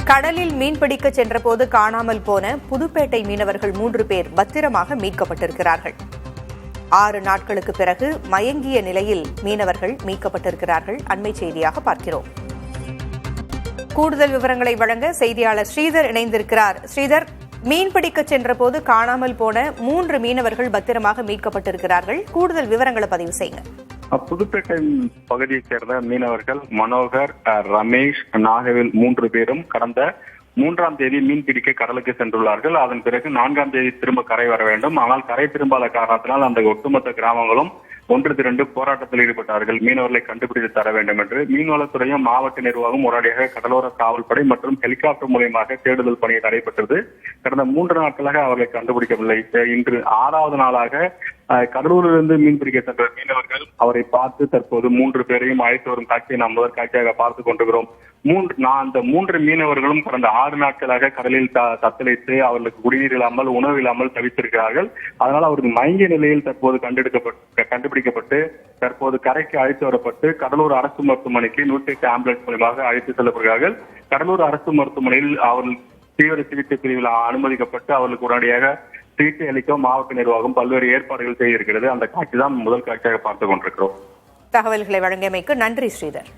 கடலில் மீன்பிடிக்க சென்றபோது காணாமல் போன புதுப்பேட்டை மீனவர்கள் 3 பேர் பத்திரமாக மீட்கப்பட்டிருக்கிறார்கள். 6 நாட்களுக்கு பிறகு மயங்கிய நிலையில் மீனவர்கள் மீட்கப்பட்டிருக்கிறார்கள். அண்மை செய்தியாக பார்க்கிறோம். கூடுதல் விவரங்களை வழங்க செய்தியாளர் ஸ்ரீதர் இணைந்திருக்கிறார். ஸ்ரீதர், மீன்பிடிக்க சென்றபோது காணாமல் போன 3 மீனவர்கள் பத்திரமாக மீட்கப்பட்டிருக்கிறார்கள். கூடுதல் விவரங்களை பதிவு செய்யுங்க. புதுப்பேட்டை பகுதியைச் சேர்ந்த மீனவர்கள் மனோகர், ரமேஷ், நாகவேல் 3 பேரும் கடந்த 3ஆம் தேதி மீன் பிடிக்க கடலுக்கு சென்றுள்ளார்கள். அதன் பிறகு 4ஆம் தேதி திரும்ப கரை வர வேண்டும். ஆனால் கரை திரும்பாத காரணத்தினால் அந்த ஒட்டுமொத்த கிராமங்களும் ஒன்று திரண்டு போராட்டத்தில் ஈடுபட்டார்கள். மீனவர்களை கண்டுபிடித்து தர வேண்டும் என்று மீன்வளத்துறையும் மாவட்ட நிர்வாகம் உடனடியாக கடலோர காவல்படை மற்றும் ஹெலிகாப்டர் மூலமாக தேடுதல் பணி நடைபெற்றது. கடந்த 3 நாட்களாக அவர்களை கண்டுபிடிக்கவில்லை. இன்று 6வது நாளாக கடலூரிலிருந்து மீன்பிடிக்க சென்ற மீனவர்கள் அவரை பார்த்து தற்போது 3 பேரையும் அழைத்து வரும் காட்சியை நாம் முதல் காட்சியாக பார்த்துக் கொண்டிருக்கிறோம். அந்த 3 மீனவர்களும் கடந்த 6 நாட்களாக கடலில் தத்தளித்து அவர்களுக்கு குடிநீர் இல்லாமல் உணவு இல்லாமல் தவித்திருக்கிறார்கள். அதனால் அவருக்கு மயங்கிய நிலையில் தற்போது கண்டுபிடிக்கப்பட்டு தற்போது கரைக்கு அழைத்து வரப்பட்டு கடலூர் அரசு மருத்துவமனைக்கு 108 ஆம்புலன்ஸ் மூலமாக அழைத்து செல்லப்படுகிறார்கள். கடலூர் அரசு மருத்துவமனையில் அவர்கள் தீவிர சிகிச்சை பிரிவில் அனுமதிக்கப்பட்டு அவர்களுக்கு உடனடியாக சிகிச்சை அளிக்க மாவட்ட நிர்வாகம் பல்வேறு ஏற்பாடுகள் செய்திருக்கிறது. அந்த காட்சி தான் முதல் காட்சியாக பார்த்துக் கொண்டிருக்கிறோம். தகவல்களை வழங்கியமைக்கு நன்றி ஸ்ரீதர்.